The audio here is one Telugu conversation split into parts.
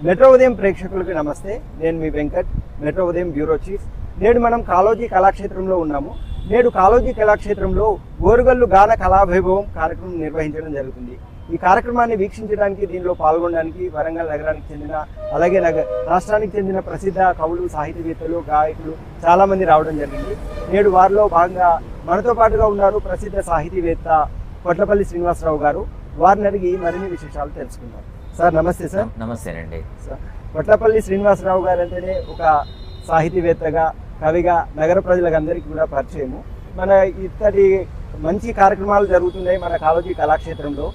మెట్రో ఉదయం ప్రేక్షకులకు నమస్తే. నేను మీ వెంకట్, మెట్రో ఉదయం బ్యూరో చీఫ్. నేడు మనం కాళోజీ కళాక్షేత్రంలో ఉన్నాము. నేడు కాళోజీ కళాక్షేత్రంలో ఓరుగల్లు గాన కళావైభవం కార్యక్రమం నిర్వహించడం జరుగుతుంది. ఈ కార్యక్రమాన్ని వీక్షించడానికి, దీనిలో పాల్గొనడానికి వరంగల్ నగరానికి చెందిన, అలాగే రాష్ట్రానికి చెందిన ప్రసిద్ధ కవులు, సాహితీవేత్తలు, గాయకులు చాలామంది రావడం జరిగింది. నేడు వారిలో భాగంగా మనతో పాటుగా ఉన్నారు ప్రసిద్ధ సాహితీవేత్త కొట్లపల్లి శ్రీనివాసరావు గారు. వారిని అడిగి మరిన్ని విశేషాలు తెలుసుకుందాం. సార్ నమస్తే. సార్ నమస్తేనండి. సార్, కొట్లపల్లి శ్రీనివాసరావు గారు అంటేనే ఒక సాహితీవేత్తగా, కవిగా నగర ప్రజలందరికీ కూడా పరిచయము. మన ఇత్తడి మంచి కార్యక్రమాలు జరుగుతున్నాయి మన కాళోజీ కళాక్షేత్రంలో.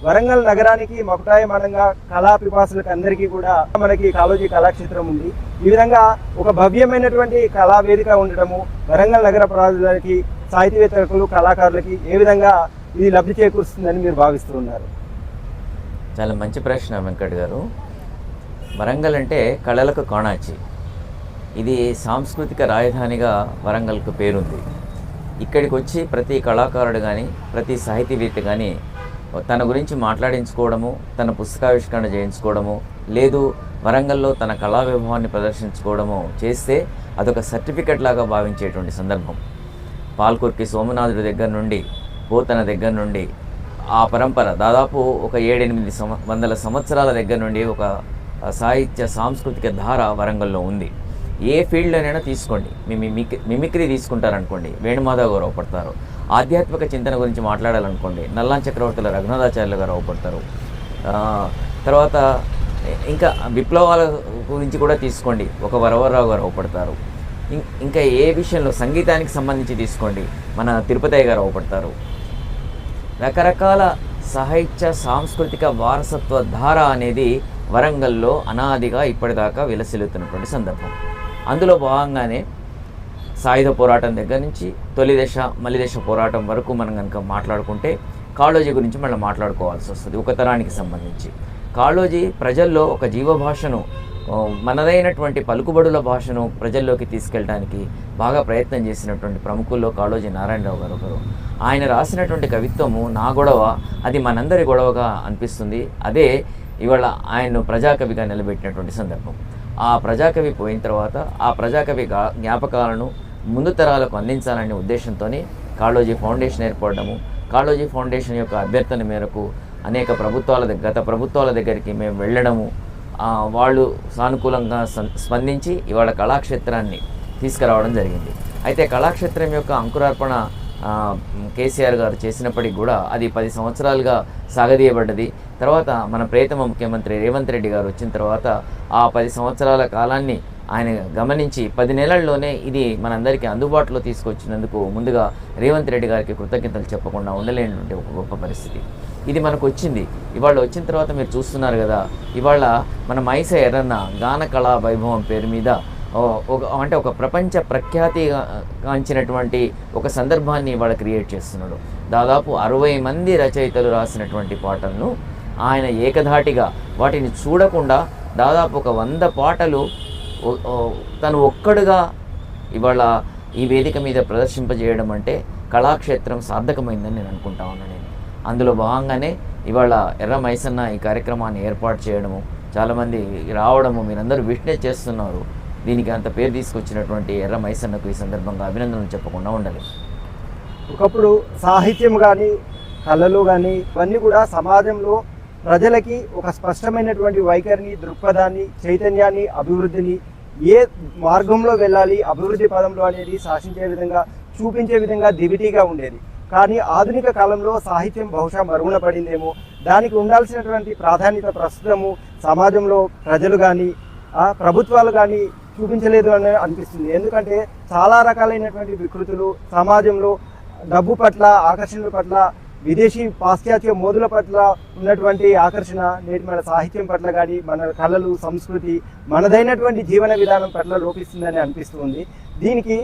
వరంగల్ నగరానికి మకుటాయమానంగా కళా పిపాసులకు అందరికీ కూడా మనకి కాళోజీ కళాక్షేత్రం ఉంది. ఈ విధంగా ఒక భవ్యమైనటువంటి కళా వేదిక ఉండటము వరంగల్ నగర ప్రజలకి, సాహితీవేత్తలకు, కళాకారులకి ఏ విధంగా ఇది లబ్ధి చేకూరుస్తుందని మీరు భావిస్తూ ఉన్నారు? చాలా మంచి ప్రశ్న వెంకట్ గారు. వరంగల్ అంటే కళలకు కోణాచి. ఇది సాంస్కృతిక రాజధానిగా వరంగల్కు పేరుంది. ఇక్కడికి వచ్చి ప్రతి కళాకారుడు కానీ, ప్రతి సాహితీవేత్త కానీ తన గురించి మాట్లాడించుకోవడము, తన పుస్తకావిష్కరణ చేయించుకోవడము, లేదు వరంగల్లో తన కళా వైభవాన్ని ప్రదర్శించుకోవడము చేస్తే అదొక సర్టిఫికెట్ లాగా భావించేటువంటి సందర్భం. పాల్కుర్కి సోమనాథుడి దగ్గర నుండి, పోతన దగ్గర నుండి ఆ పరంపర దాదాపు ఒక 7-8 సంవత్సరాల దగ్గర నుండి ఒక సాహిత్య సాంస్కృతిక ధార వరంగల్లో ఉంది. ఏ ఫీల్డ్లోనైనా తీసుకోండి, మిమిక్రీ తీసుకుంటారనుకోండి, వేణుమాధవ్ గారు అవపడతారు. ఆధ్యాత్మిక చింతన గురించి మాట్లాడాలనుకోండి, నల్లాన్ చక్రవర్తుల రఘునాథాచార్యులు గారు అవపడతారు. తర్వాత ఇంకా విప్లవాల గురించి కూడా తీసుకోండి, ఒక వరవరరావు గారు అవపడతారు. ఇంకా ఏ విషయంలో, సంగీతానికి సంబంధించి తీసుకోండి, మన తిరుపతయ్య గారు అవపడతారు. రకరకాల సాహిత్య సాంస్కృతిక వారసత్వ ధార అనేది వరంగల్లో అనాదిగా ఇప్పటిదాకా విలసిల్లుతున్నటువంటి సందర్భం. అందులో భాగంగానే సాయుధ పోరాటం దగ్గర నుంచి తొలి దశ, మలి దశ పోరాటం వరకు మనం కనుక మాట్లాడుకుంటే కాళోజీ గురించి మనం మాట్లాడుకోవాల్సి వస్తుంది. ఒక తరానికి సంబంధించి కాళోజీ ప్రజల్లో ఒక జీవభాషను, మనదైనటువంటి పలుకుబడుల భాషను ప్రజల్లోకి తీసుకెళ్ళడానికి బాగా ప్రయత్నం చేసినటువంటి ప్రముఖుల్లో కాళోజీ నారాయణరావు గారు ఒకరు. ఆయన రాసినటువంటి కవిత్వము నా గొడవ, అది మనందరి గొడవగా అనిపిస్తుంది. అదే ఇవాళ ఆయన్ను ప్రజాకవిగా నిలబెట్టినటువంటి సందర్భం. ఆ ప్రజాకవి పోయిన తర్వాత ఆ ప్రజాకవి జ్ఞాపకాలను ముందు తరాలకు అందించాలనే ఉద్దేశంతో కాళోజీ ఫౌండేషన్ ఏర్పడము, కాళోజీ ఫౌండేషన్ యొక్క అభ్యర్థన మేరకు అనేక గత ప్రభుత్వాల దగ్గరికి మేము వెళ్ళడము, వాళ్ళు సానుకూలంగా స్పందించి ఇవాళ కళాక్షేత్రాన్ని తీసుకురావడం జరిగింది. అయితే కళాక్షేత్రం యొక్క అంకురార్పణ కేసీఆర్ గారు చేసినప్పటికి కూడా అది 10 సంవత్సరాలుగా సాగదీయబడ్డది. తర్వాత మన ప్రియతమ ముఖ్యమంత్రి రేవంత్ రెడ్డి గారు వచ్చిన తర్వాత ఆ 10 సంవత్సరాల కాలాన్ని ఆయన గమనించి 10 నెలల్లోనే ఇది మనందరికీ అందుబాటులో తీసుకొచ్చినందుకు ముందుగా రేవంత్ రెడ్డి గారికి కృతజ్ఞతలు చెప్పకుండా ఉండలేనటువంటి ఒక గొప్ప పరిస్థితి ఇది మనకు వచ్చింది. ఇవాళ వచ్చిన తర్వాత మీరు చూస్తున్నారు కదా, ఇవాళ మన మైస ఎర్రన్న గాన కళా వైభవం పేరు మీద ఒక ప్రపంచ ప్రఖ్యాతి కాంచినటువంటి ఒక సందర్భాన్ని ఇవాళ క్రియేట్ చేస్తున్నాడు. దాదాపు 60 మంది రచయితలు రాసినటువంటి పాటలను ఆయన ఏకధాటిగా వాటిని చూడకుండా దాదాపు ఒక 100 పాటలు తను ఒక్కడుగా ఇవాళ ఈ వేదిక మీద ప్రదర్శింపజేయడం అంటే కళాక్షేత్రం సార్థకమైందని నేను అనుకుంటా ఉన్నాను. అందులో భాగంగానే ఇవాళ ఎర్ర మైసన్న ఈ కార్యక్రమాన్ని ఏర్పాటు చేయడము, చాలామంది రావడము, మీరందరూ విట్నెస్ చేస్తున్నారు. దీనికి అంత పేరు తీసుకొచ్చినటువంటి ఎర్ర మైసన్నకు ఈ సందర్భంగా అభినందనలు చెప్పకుండా ఉండాలి. ఒకప్పుడు సాహిత్యం కానీ, కళలు కానీ ఇవన్నీ కూడా సమాజంలో ప్రజలకి ఒక స్పష్టమైనటువంటి వైఖరిని, దృక్పథాన్ని, చైతన్యాన్ని, అభివృద్ధిని, ఏ మార్గంలో వెళ్ళాలి అభివృద్ధి పదంలో అనేది శాసించే విధంగా, చూపించే విధంగా దివిటీగా ఉండేది. కానీ ఆధునిక కాలంలో సాహిత్యం బహుశా మరుగున పడిందేమో, దానికి ఉండాల్సినటువంటి ప్రాధాన్యత ప్రస్తుతము సమాజంలో ప్రజలు కానీ, ప్రభుత్వాలు కానీ చూపించలేదు అని అనిపిస్తుంది. ఎందుకంటే చాలా రకాలైనటువంటి వికృతులు సమాజంలో, డబ్బు పట్ల, ఆకర్షణల పట్ల, విదేశీ పాశ్చాత్య మోదుల పట్ల ఉన్నటువంటి ఆకర్షణ నేటి మన సాహిత్యం పట్ల కానీ, మన కళలు, సంస్కృతి, మనదైనటువంటి జీవన విధానం పట్ల లోపిస్తుందని అనిపిస్తుంది. దీనికి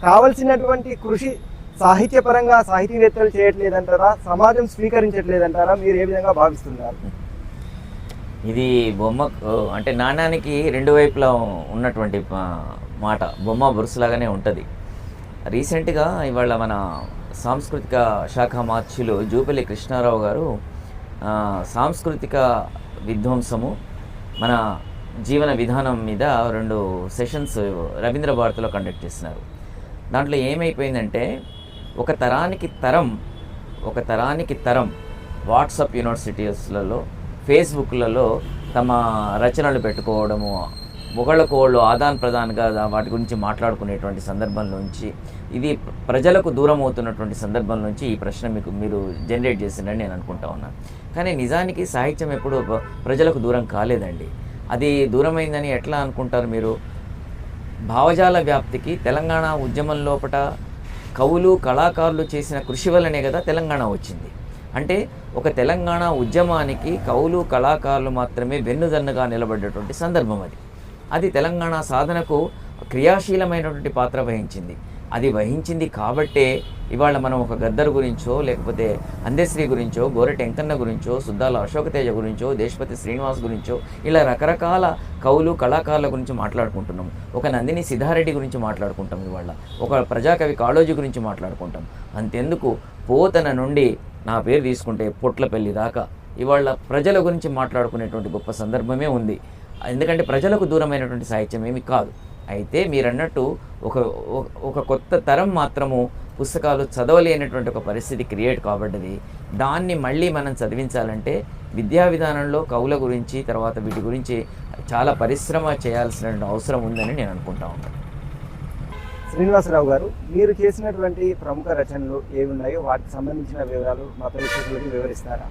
కావలసినటువంటి కృషి సాహిత్యపరంగా సాహితీవేత్తలు చేయట్లేదంటారా, సమాజం స్వీకరించట్లేదంటారా? మీరు ఏ విధంగా భావిస్తున్నారు? ఇది బొమ్మ అంటే నాణ్యానికి 2 వైపులా ఉన్నటువంటి మాట, బొమ్మ బురుసులాగానే ఉంటుంది. రీసెంట్గా ఇవాళ మన సాంస్కృతిక శాఖ మార్చులు జూపల్లి కృష్ణారావు గారు సాంస్కృతిక విధ్వంసము, మన జీవన విధానం మీద 2 సెషన్స్ రవీంద్ర భారతిలో కండక్ట్ చేస్తున్నారు. దాంట్లో ఏమైపోయిందంటే ఒక తరానికి తరం వాట్సాప్ యూనివర్సిటీస్లలో, ఫేస్బుక్లలో తమ రచనలు పెట్టుకోవడము, ఒకళ్ళకోళ్ళు ఆదాన్ ప్రదాన్గా వాటి గురించి మాట్లాడుకునేటువంటి సందర్భంలోంచి, ఇది ప్రజలకు దూరం అవుతున్నటువంటి సందర్భంలోంచి ఈ ప్రశ్న మీరు జనరేట్ చేసిందని నేను అనుకుంటా ఉన్నాను. కానీ నిజానికి సాహిత్యం ఎప్పుడు ప్రజలకు దూరం కాలేదండి. అది దూరమైందని ఎట్లా అనుకుంటారు మీరు? భావజాల వ్యాప్తికి తెలంగాణ ఉద్యమం లోపట కవులు, కళాకారులు చేసిన కృషి వల్లనే కదా తెలంగాణ వచ్చింది. అంటే ఒక తెలంగాణ ఉద్యమానికి కవులు, కళాకారులు మాత్రమే వెన్నుదన్నుగా నిలబడ్డటువంటి సందర్భం అది తెలంగాణ సాధనకు క్రియాశీలమైనటువంటి పాత్ర వహించింది. అది వహించింది కాబట్టే ఇవాళ మనం ఒక గద్దర్ గురించో, లేకపోతే అందశ్రీ గురించో, గోరటి వెంకన్న గురించో, సుద్దాల అశోకతేజ గురించో, దేశపతి శ్రీనివాస్ గురించో, ఇలా రకరకాల కవులు, కళాకారుల గురించి మాట్లాడుకుంటున్నాం. ఒక నందిని సిద్ధారెడ్డి గురించి మాట్లాడుకుంటాం, ఇవాళ ఒక ప్రజాకవి కాళోజీ గురించి మాట్లాడుకుంటాం. అంతెందుకు పోతన నుండి నా పేరు తీసుకుంటే పొట్లపల్లి దాకా ఇవాళ ప్రజల గురించి మాట్లాడుకునేటువంటి గొప్ప సందర్భమే ఉంది. ఎందుకంటే ప్రజలకు దూరమైనటువంటి సాహిత్యం ఏమి కాదు. అయితే మీరన్నట్టు ఒక కొత్త తరం మాత్రము పుస్తకాలు చదవలేనటువంటి ఒక పరిస్థితి క్రియేట్ కాబడ్డది. దాన్ని మళ్ళీ మనం చదివించాలంటే విద్యా విధానంలో కవుల గురించి, తర్వాత వీటి గురించి చాలా పరిశ్రమ చేయాల్సిన అవసరం ఉందని నేను అనుకుంటా ఉన్నాను. శ్రీనివాసరావు గారు, మీరు చేసినటువంటి ప్రముఖ రచనలు ఏవి ఉన్నాయో వాటికి సంబంధించిన వివరాలు మా ప్రేక్షకులకు వివరిస్తారా?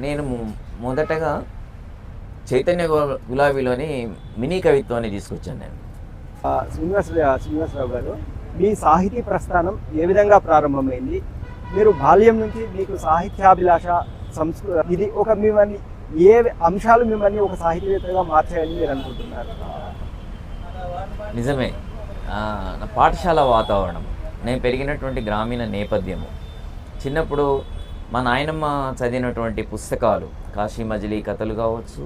నేను మొదటగా చైతన్య గులాబీలోని మినీ కవిత్వాన్ని తీసుకొచ్చాను నేను. శ్రీనివాసరావు గారు, మీ సాహితీ ప్రస్థానం ఏ విధంగా ప్రారంభమైంది? మీరు బాల్యం నుంచి మీకు సాహిత్యాభిలాష, సంస్కృతి, ఇది మిమ్మల్ని ఏ అంశాలు మిమ్మల్ని ఒక సాహితీవేత్తగా మార్చాయని మీరు అనుకుంటున్నారు? నిజమే. నా పాఠశాల వాతావరణం, నేను పెరిగినటువంటి గ్రామీణ నేపథ్యము, చిన్నప్పుడు మా నాయనమ్మ చదివినటువంటి పుస్తకాలు, కాశీ మజిలీ కథలు కావచ్చు,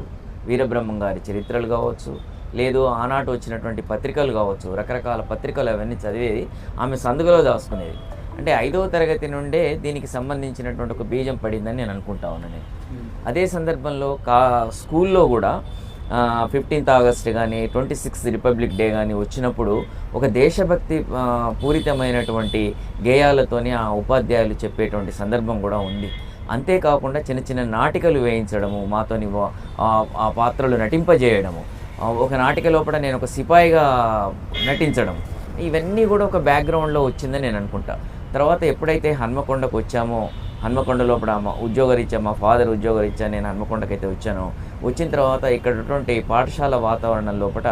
వీరబ్రహ్మం గారి చరిత్రలు కావచ్చు, లేదు ఆనాటి వచ్చినటువంటి పత్రికలు కావచ్చు, రకరకాల పత్రికలు అవన్నీ చదివేది ఆమె సందుగలో దాచుకునేది. అంటే 5వ తరగతి నుండే దీనికి సంబంధించినటువంటి ఒక బీజం పడిందని నేను అనుకుంటా ఉన్నాను. అదే సందర్భంలో స్కూల్లో కూడా 15th ఆగస్ట్ కానీ, 26th రిపబ్లిక్ డే కానీ వచ్చినప్పుడు ఒక దేశభక్తి పూరితమైనటువంటి గేయాలతోని ఆ ఉపాధ్యాయులు చెప్పేటువంటి సందర్భం కూడా ఉంది. అంతేకాకుండా చిన్న చిన్న నాటికలు వేయించడము, మాతోని ఆ పాత్రలు నటింపజేయడము, ఒక నాటిక లోపల నేను ఒక సిపాయిగా నటించడం, ఇవన్నీ కూడా ఒక బ్యాక్గ్రౌండ్లో వచ్చిందని నేను అనుకుంటా. తర్వాత ఎప్పుడైతే హన్మకొండకు వచ్చామో, హన్మకొండ లోపల ఉద్యోగరీత్యా మా ఫాదర్ ఉద్యోగరీత్యా నేను హన్మకొండకైతే వచ్చాను. వచ్చిన తర్వాత ఇక్కడ ఉన్నటువంటి పాఠశాల వాతావరణం లోపల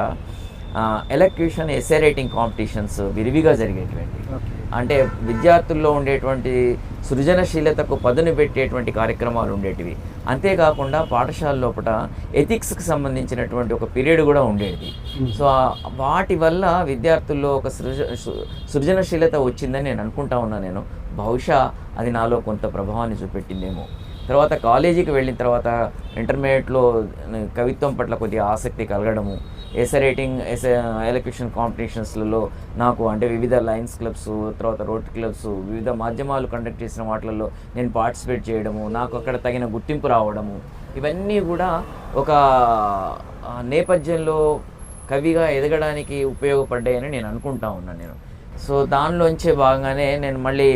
ఎలక్యూషన్, ఎస్సే రైటింగ్ కాంపిటీషన్స్ విరివిగా జరిగేటువంటి, అంటే విద్యార్థుల్లో ఉండేటువంటి సృజనశీలతకు పదును పెట్టేటువంటి కార్యక్రమాలు ఉండేటివి. అంతేకాకుండా పాఠశాల లోపల ఎథిక్స్కి సంబంధించినటువంటి ఒక పీరియడ్ కూడా ఉండేది. సో వాటి వల్ల విద్యార్థుల్లో ఒక సృజనశీలత వచ్చిందని నేను అనుకుంటా ఉన్నాను. నేను బహుశా అది నాలో కొంత ప్రభావాన్ని చూపెట్టిందేమో. తర్వాత కాలేజీకి వెళ్ళిన తర్వాత ఇంటర్మీడియట్లో కవిత్వం పట్ల కొద్దిగా ఆసక్తి కలగడము, ఎస్సే రైటింగ్, ఎలక్యూషన్ కాంపిటీషన్స్లలో నాకు, అంటే వివిధ లయన్స్ క్లబ్స్, తర్వాత రోటరీ క్లబ్స్, వివిధ మాధ్యమాలు కండక్ట్ చేసిన వాటిల్లో నేను పార్టిసిపేట్ చేయడము, నాకు అక్కడ తగిన గుర్తింపు రావడము, ఇవన్నీ కూడా ఒక నేపథ్యంలో కవిగా ఎదగడానికి ఉపయోగపడ్డాయని నేను అనుకుంటా ఉన్నాను నేను. సో దానిలోంచే భాగంగానే నేను మళ్ళీ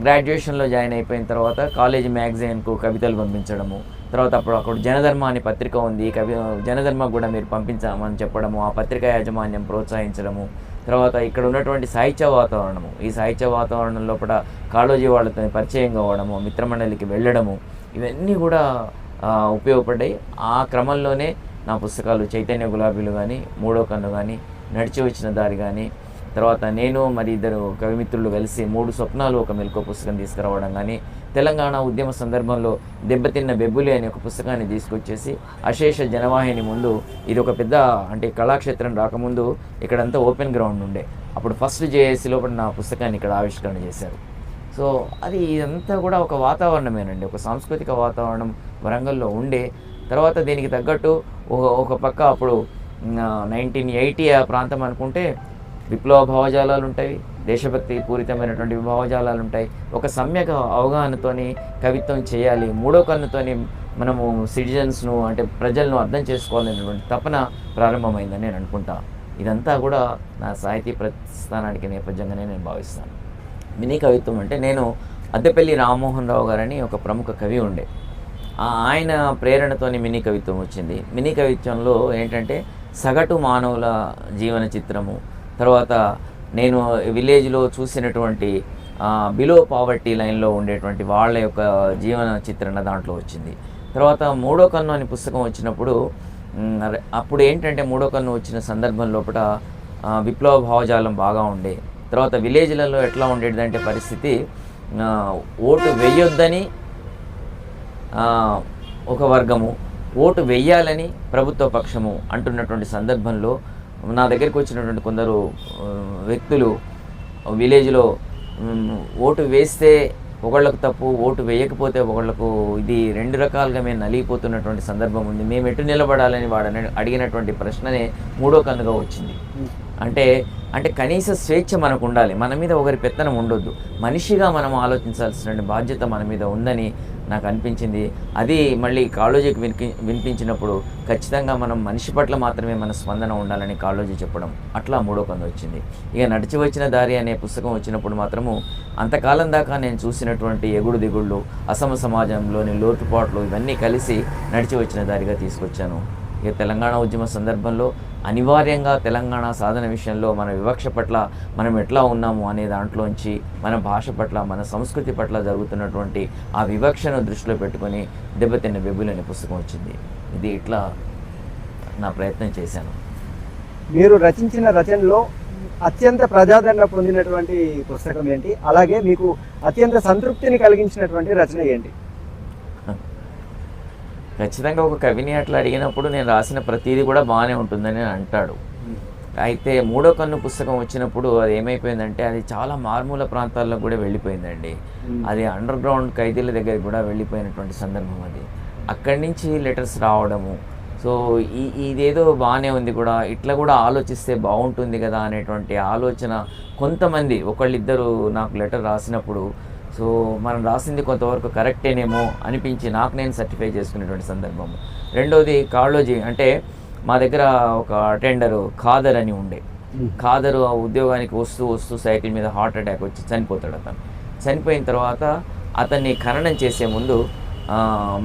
గ్రాడ్యుయేషన్లో జాయిన్ అయిపోయిన తర్వాత కాలేజీ మ్యాగజైన్కు కవితలు పంపించడము, తర్వాత అక్కడ జనధర్మ అనే పత్రిక ఉంది, జనధర్మకు కూడా మీరు పంపించామని చెప్పడము, ఆ పత్రిక యాజమాన్యం ప్రోత్సహించడము, తర్వాత ఇక్కడ ఉన్నటువంటి సాహిత్య వాతావరణము, ఈ సాహిత్య వాతావరణం లోపల కాళోజీ వాళ్ళతో పరిచయం కావడము, మిత్రమండలికి వెళ్ళడము, ఇవన్నీ కూడా ఉపయోగపడ్డాయి. ఆ క్రమంలోనే నా పుస్తకాలు చైతన్య గులాబీలు కానీ, మూడో కన్ను కానీ, నడిచి వచ్చిన దారి కానీ, తర్వాత నేను మరి 2 కవిమిత్రులు కలిసి 3 స్వప్నాలు ఒక మెలకువ పుస్తకం తీసుకురావడం కానీ, తెలంగాణ ఉద్యమ సందర్భంలో దెబ్బతిన్న బెబ్బులి అనే ఒక పుస్తకాన్ని తీసుకొచ్చేసి అశేష జనవాహిని ముందు, ఇది ఒక పెద్ద, అంటే కళాక్షేత్రం రాకముందు ఇక్కడంతా ఓపెన్ గ్రౌండ్ ఉండే, అప్పుడు ఫస్ట్ జేఏసీ లోపల నా పుస్తకాన్ని ఇక్కడ ఆవిష్కరణ చేశారు. సో అది ఇదంతా కూడా ఒక వాతావరణమేనండి, ఒక సాంస్కృతిక వాతావరణం వరంగల్లో ఉండే. తర్వాత దీనికి తగ్గట్టు ఒక పక్క అప్పుడు 1980 ఆ ప్రాంతం అనుకుంటే విప్లవ భావజాలాలు ఉంటాయి, దేశభక్తి పూరితమైనటువంటి భావజాలాలు ఉంటాయి. ఒక సమ్యక అవగాహనతోని కవిత్వం చేయాలి, మూడో కన్నుతోని మనము సిటిజన్స్ను అంటే ప్రజలను అర్థం చేసుకోవాలనేటువంటి తపన ప్రారంభమైందని నేను అనుకుంటా. ఇదంతా కూడా నా సాహితీ ప్రస్థానానికి నేపథ్యంగానే నేను భావిస్తాను. మినీ కవిత్వం అంటే నేను అద్దెపల్లి రామ్మోహన్ రావు గారని ఒక ప్రముఖ కవి ఉండే, ఆయన ప్రేరణతోని మినీ కవిత్వం వచ్చింది. మినీ కవిత్వంలో ఏంటంటే సగటు మానవుల జీవన చిత్రము, తర్వాత నేను విలేజ్లో చూసినటువంటి బిలో పావర్టీ లైన్లో ఉండేటువంటి వాళ్ళ యొక్క జీవన చిత్రణ దాంట్లో వచ్చింది. తర్వాత మూడో కన్ను అనే పుస్తకం వచ్చినప్పుడు అప్పుడు ఏంటంటే మూడో కన్ను వచ్చిన సందర్భం లోపల విప్లవ భావజాలం బాగా ఉండే. తర్వాత విలేజ్లలో ఎట్లా ఉండేదంటే పరిస్థితి, ఓటు వేయొద్దని ఒక వర్గము, ఓటు వెయ్యాలని ప్రభుత్వ పక్షము అంటున్నటువంటి సందర్భంలో నా దగ్గరికి వచ్చినటువంటి కొందరు వ్యక్తులు విలేజ్లో ఓటు వేస్తే ఒకళ్ళకు తప్పు, ఓటు వేయకపోతే ఒకళ్ళకు, ఇది రెండు రకాలుగా మేము నలిగిపోతున్నటువంటి సందర్భం ఉంది, మేము ఎటు నిలబడాలని వాడని అడిగినటువంటి ప్రశ్ననే మూడో కన్నుగా వచ్చింది. అంటే కనీస స్వేచ్ఛ మనకు ఉండాలి, మన మీద ఒకరి పెత్తనం ఉండొద్దు, మనిషిగా మనం ఆలోచించాల్సిన బాధ్యత మన మీద ఉందని నాకు అనిపించింది. అది మళ్ళీ కాళోజీకి వినిపించినప్పుడు ఖచ్చితంగా మనం మనిషి పట్ల మాత్రమే మన స్పందన ఉండాలని కాళోజీ చెప్పడం, అట్లా మూడో కన్ను వచ్చింది. ఇక నడిచి వచ్చిన దారి అనే పుస్తకం వచ్చినప్పుడు మాత్రము అంతకాలం దాకా నేను చూసినటువంటి ఎగుడు దిగుళ్ళు, అసమ సమాజంలోని లోటుపాట్లు ఇవన్నీ కలిసి నడిచి వచ్చిన దారిగా తీసుకొచ్చాను. ఇక తెలంగాణ ఉద్యమ సందర్భంలో అనివార్యంగా తెలంగాణ సాధన విషయంలో మన వివక్ష పట్ల మనం ఎట్లా ఉన్నాము అనే దాంట్లోంచి మన భాష పట్ల, మన సంస్కృతి పట్ల జరుగుతున్నటువంటి ఆ వివక్షను దృష్టిలో పెట్టుకొని దెబ్బతిన్న బెబ్బులు అనే పుస్తకం వచ్చింది. ఇది ఇట్లా నా ప్రయత్నం చేశాను. మీరు రచించిన రచనలో అత్యంత ప్రజాదరణ పొందినటువంటి పుస్తకం ఏంటి? అలాగే మీకు అత్యంత సంతృప్తిని కలిగించినటువంటి రచన ఏంటి? ఖచ్చితంగా ఒక కవిని అట్లా అడిగినప్పుడు నేను రాసిన ప్రతిదీ కూడా బాగానే ఉంటుందని అంటాడు. అయితే మూడో కన్ను పుస్తకం వచ్చినప్పుడు అది ఏమైపోయిందంటే అది చాలా మారుమూల ప్రాంతాల్లో కూడా వెళ్ళిపోయిందండి. అది అండర్ గ్రౌండ్ ఖైదీల దగ్గరికి కూడా వెళ్ళిపోయినటువంటి సందర్భం అది. అక్కడి నుంచి లెటర్స్ రావడము, సో ఇదేదో బాగానే ఉంది కూడా, ఇట్లా కూడా ఆలోచిస్తే బాగుంటుంది కదా అనేటువంటి ఆలోచన కొంతమంది ఒకళ్ళిద్దరు నాకు లెటర్ రాసినప్పుడు, సో మనం రాసింది కొంతవరకు కరెక్టేనేమో అనిపించి నాకు నేను సర్టిఫై చేసుకునేటువంటి సందర్భము. రెండోది కాళోజీ, అంటే మా దగ్గర ఒక అటెండరు ఖాదర్ అని ఉండే, ఖాదరు ఆ ఉద్యోగానికి వస్తూ సైకిల్ మీద హార్ట్ అటాక్ వచ్చి చనిపోతాడు. అతను చనిపోయిన తర్వాత అతన్ని ఖననం చేసే ముందు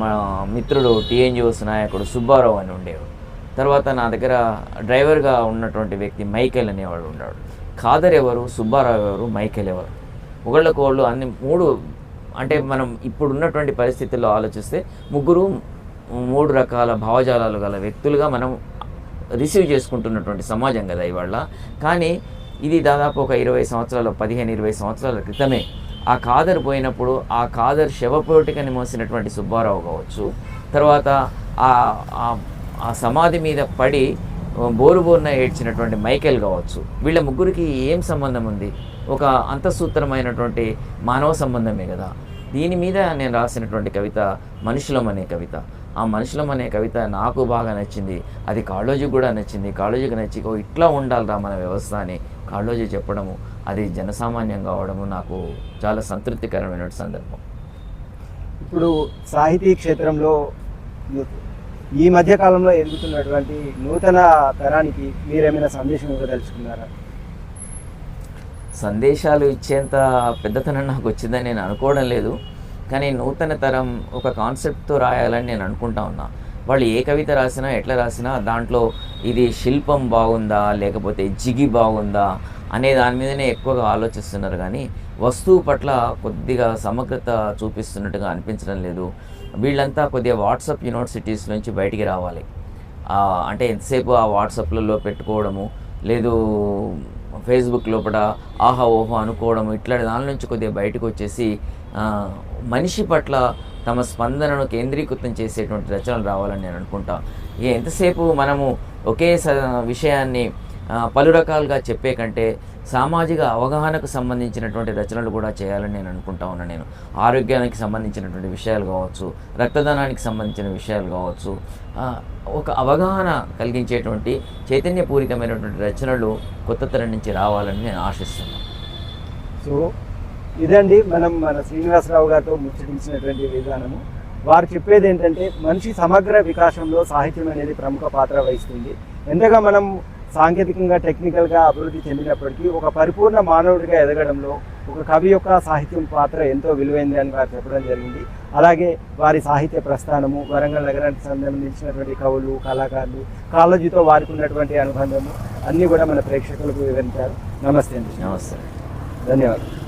మా మిత్రుడు టీఎన్జిఓస్ నాయకుడు సుబ్బారావు అని ఉండేవాడు. తర్వాత నా దగ్గర డ్రైవర్గా ఉన్నటువంటి వ్యక్తి మైకేల్ అనేవాడు ఉన్నాడు. ఖాదర్ ఎవరు, సుబ్బారావు ఎవరు, మైకేల్ ఎవరు, ఒకళ్ళకోళ్ళు అన్ని మూడు, అంటే మనం ఇప్పుడు ఉన్నటువంటి పరిస్థితుల్లో ఆలోచిస్తే ముగ్గురు మూడు రకాల భావజాలాలు గల వ్యక్తులుగా మనం రిసీవ్ చేసుకుంటున్నటువంటి సమాజం కదా ఇవాళ. కానీ ఇది దాదాపు ఒక 15-20 సంవత్సరాల క్రితమే. ఆ ఖాదర్ పోయినప్పుడు ఆ ఖాదర్ శవపోటికని మోసినటువంటి సుబ్బారావు కావచ్చు, తర్వాత ఆ సమాధి మీద పడి బోరుబోరున ఏడ్చినటువంటి మైకేల్ కావచ్చు, వీళ్ళ ముగ్గురికి ఏం సంబంధం ఉంది? ఒక అంతఃసూత్రమైనటువంటి మానవ సంబంధమే కదా. దీని మీద నేను రాసినటువంటి కవిత మనుషులం అనే కవిత. ఆ మనుషులం అనే కవిత నాకు బాగా నచ్చింది, అది కాళోజీకి కూడా నచ్చింది. కాళోజీకి నచ్చి ఇట్లా ఉండాలిరా మన వ్యవస్థ అని కాళోజీ చెప్పడము, అది జనసామాన్యం కావడము నాకు చాలా సంతృప్తికరమైన సందర్భం. ఇప్పుడు సాహితీ క్షేత్రంలో ఈ మధ్య కాలంలో ఎదుగుతున్నటువంటి నూతన తరానికి మీరేమైనా సందేశం ఇవ్వదలుచుకున్నారా? సందేశాలు ఇచ్చేంత పెద్దతనం నాకు వచ్చిందని నేను అనుకోవడం లేదు. కానీ నూతన తరం ఒక కాన్సెప్ట్తో రాయాలని నేను అనుకుంటా ఉన్నా. వాళ్ళు ఏ కవిత రాసినా ఎట్లా రాసినా దాంట్లో ఇది శిల్పం బాగుందా లేకపోతే జిగి బాగుందా అనే దాని మీదనే ఎక్కువగా ఆలోచిస్తున్నారు. కానీ వస్తువు పట్ల కొద్దిగా సమగ్రత చూపిస్తున్నట్టుగా అనిపించడం లేదు. వీళ్ళంతా కొద్దిగా వాట్సాప్ యూనివర్సిటీస్ నుంచి బయటికి రావాలి. అంటే ఎంతసేపు ఆ వాట్సాప్లలో పెట్టుకోవడము, లేదు ఫేస్బుక్ లోపల ఆహా ఓహో అనుకోవడం, ఇట్లాంటి దాని నుంచి కొద్దిగా బయటకు వచ్చేసి మనిషి పట్ల తమ స్పందనను కేంద్రీకృతం చేసేటువంటి రచనలు రావాలని నేను అనుకుంటా. ఎంతసేపు మనము ఒకే విషయాన్ని పలు రకాలుగా చెప్పే కంటే సామాజిక అవగాహనకు సంబంధించినటువంటి రచనలు కూడా చేయాలని నేను అనుకుంటా ఉన్నాను. నేను ఆరోగ్యానికి సంబంధించినటువంటి విషయాలు కావచ్చు, రక్తదానానికి సంబంధించిన విషయాలు కావచ్చు, ఒక అవగాహన కలిగించేటువంటి చైతన్యపూరితమైనటువంటి రచనలు కొత్త తరం నుంచి రావాలని నేను ఆశిస్తున్నాను. సో ఇదండి మన శ్రీనివాసరావు గారితో ముచ్చటించినటువంటి విధానము. వారు చెప్పేది ఏంటంటే మనిషి సమగ్ర వికాసంలో సాహిత్యం అనేది ప్రముఖ పాత్ర వహిస్తుంది. ఎంతగా మనం సాంకేతికంగా టెక్నికల్గా అభివృద్ధి చెందినప్పటికీ ఒక పరిపూర్ణ మానవుడిగా ఎదగడంలో ఒక కవి యొక్క సాహిత్యం పాత్ర ఎంతో విలువైంది అని వారు చెప్పడం జరిగింది. అలాగే వారి సాహిత్య ప్రస్థానము, వరంగల్ నగరానికి సంబంధించినటువంటి కవులు, కళాకారులు, కాలేజీతో వారికి ఉన్నటువంటి అనుబంధము అన్నీ కూడా మన ప్రేక్షకులకు వివరించారు. నమస్తే అండి. నమస్తే. ధన్యవాదాలు.